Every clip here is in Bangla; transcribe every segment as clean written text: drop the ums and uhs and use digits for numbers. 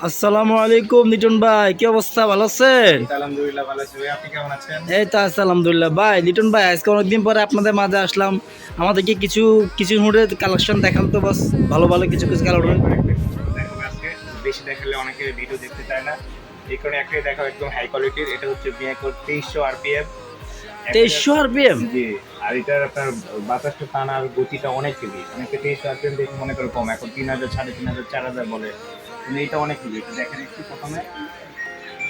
আসসালামু আলাইকুম লিটন ভাই, কি অবস্থা? ভালো আছেন? আলহামদুলিল্লাহ ভালো আছি ভাই, আপনি কেমন আছেন? এই তো আছি আলহামদুলিল্লাহ। ভাই লিটন ভাই, আজকে অনেকদিন পরে আপনাদের মাঝে আসলাম। আমাদেরকে কিছু কিছু হুডের কালেকশন দেখান তো বস, ভালো ভালো কিছু কিছু কালেকশন। দেখাবো আজকে। বেশি দেখালে অনেকে ভিডিও দেখতে চায় না, এই কারণে একটাই দেখাবো একদম হাই কোয়ালিটির। এটা হচ্ছে বিয়াকোর 2300 আরপিএম। 2300 RPM? জি। আর এটার আপনার বাতাসটা টানার গতিটা অনেক হেভি। অনেকে 2300 আরপিএম দেখে মনে করে কম, এখন 3000 3500 4000 বলে, কিন্তু এটা অনেক হেভি। এটা দেখেন একটু প্রথমে।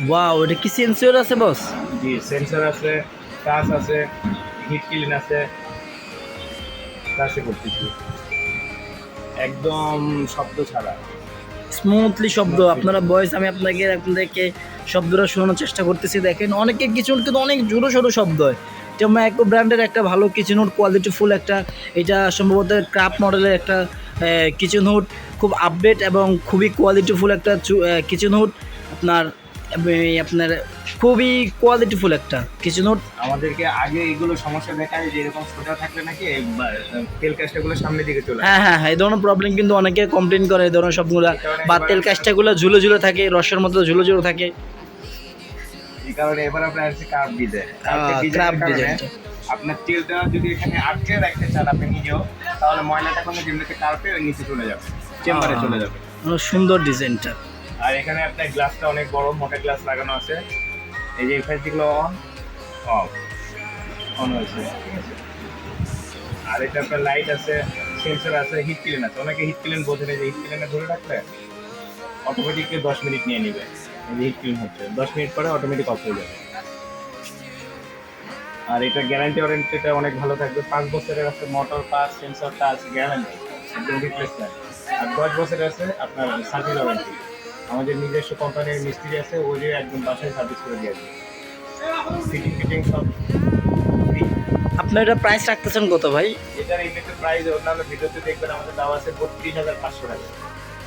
ওয়াও, এটা কি সেন্সর আছে বস? জি, সেন্সর আছে, টাচ আছে, হিট ক্লিন আছে, টাচে করতেছি একদম শব্দ ছাড়া। স্মুথলি শব্দ, আপনারা ভয়েস, আমি আপনাদেরকে শব্দটা শোনানোর চেষ্টা করতেছি। দেখেন অনেকে কিছু কিন্তু অনেক জোরো সরো শব্দ হয়। এটা ম্যাকো ব্র্যান্ডের একটা ভালো কিচেন হুড, কোয়ালিটিফুল একটা। এটা সম্ভবত ক্রাফট মডেলের একটা কিচেন হুড, খুব আপডেট এবং খুবই কোয়ালিটিফুল একটা কিচেন হুড। আপনার আপনার খুবই কোয়ালিটিফুল একটা কিচেন হুড। আমাদেরকে আগে এগুলো সমস্যা দেখায় যে এরকম সোজা থাকলে নাকি তেল কাজটাগুলো সামনের দিকে চলে হ্যাঁ আসে। হ্যাঁ হ্যাঁ, এই ধরনের প্রবলেম কিন্তু অনেকে কমপ্লেন করে, এই ধরনের শব্দগুলো। এই কারণে বা এবার তেল কাজটাগুলো ঝুলে ঝুলে থাকে, রসের মতো ঝুলে ঝুলে থাকে। এই কারণে এবার আপনার আছে কার্ভ ডিজাইন। কার্ভ ক্রাফট ডিজাইনের কারণে ডিজাইনটা আপনার তেলটা যদি এখানে আটকে রাখতে চান আপনি নিজেও, তাহলে ময়লাটা কোনো যেমনিতে কার্ভে ওই নিচে চলে যাবে, চেম্বারে চলে যাবে। সুন্দর ডিজাইনটা। আর এখানে আপনার গ্লাসটা অনেক বড় মোটা গ্লাস লাগানো আছে। এই যে এফএস গুলো অন অফ অন হয়েছে, ঠিক আছে। আর এটা আপনার লাইট আছে, সেন্সর আছে, হিট ক্লিন আছে। অনেকে হিট ক্লিন বোঝে না, যে হিট ক্লিনে ধরে রাখলে অটোমেটিকলি 10 মিনিট নিয়ে নিবে। এই যে হিট ক্লিন হচ্ছে 10 মিনিট পরে অটোমেটিক অফ হয়ে যাবে। আর এটা গ্যারান্টি ওয়ারেন্টিটা অনেক ভালো থাকবে। 5 বছরের আছে, motor pass sensor touch guarantee, একদম রিপ্লেসমেন্ট। আর 10 বছরের আছে আপনার সার্ভিস ওয়ারেন্টি। আমাদের নিজস্ব কোম্পানির মিস্ত্রি আছে, ওই যে একদম বাসায় সার্ভিস করে দিয়ে আসবে। ফিটিং ফিটিং সব ফ্রি। আপনার এটা প্রাইস রাখতেছেন কত ভাই? এটার এমনিতে প্রাইস অন্যান্য ভিডিওতে দেখবেন আমাদের দাম আছে 32,500 টাকা।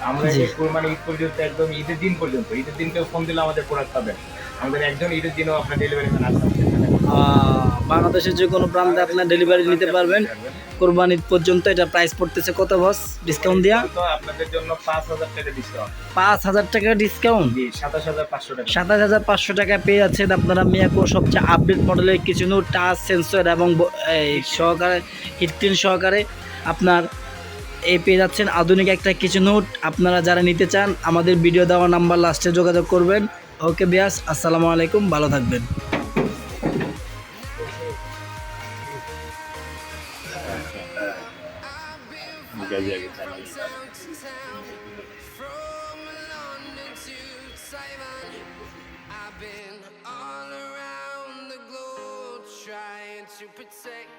আমরা জি। এই কুরবানি ঈদ পর্যন্ত, একদম ঈদের দিন পর্যন্ত, ঈদের দিনকেও ফোন দিলে আমাদের প্রোডাক্ট পাবেন। আমাদের একজন ঈদের দিনও আপনার ডেলিভারি ম্যান আসবে। বাংলাদেশের যে কোনো প্রান্তে আপনার ডেলিভারি নিতে পারবেন। কোরবানির পর্যন্ত এটা প্রাইস পড়তেছে কত বস, ডিসকাউন্ট দিয়া? তো আপনাদের জন্য 5,000 টাকা ডিসকাউন্ট। 5000 টাকা ডিসকাউন্ট? জি, 27,500 টাকা। 7500 টাকা পেয়ে যাচ্ছেন আপনারা মিয়াকো সবচেয়ে আপডেট মডেলের কিছু টাচ সেন্সর এবং এই সহকারে হিটক্লিন সহকারে আপনার এই পেয়ে যাচ্ছেন আধুনিক একটা কিচেন হুড। আপনারা যারা নিতে চান আমাদের ভিডিও দেওয়া নাম্বার লাস্টে যোগাযোগ করবেন। ওকে বিয়াস, আসসালামু আলাইকুম, ভালো থাকবেন। জি, জি, জি। From London to Taiwan, I've been all around the globe trying to protect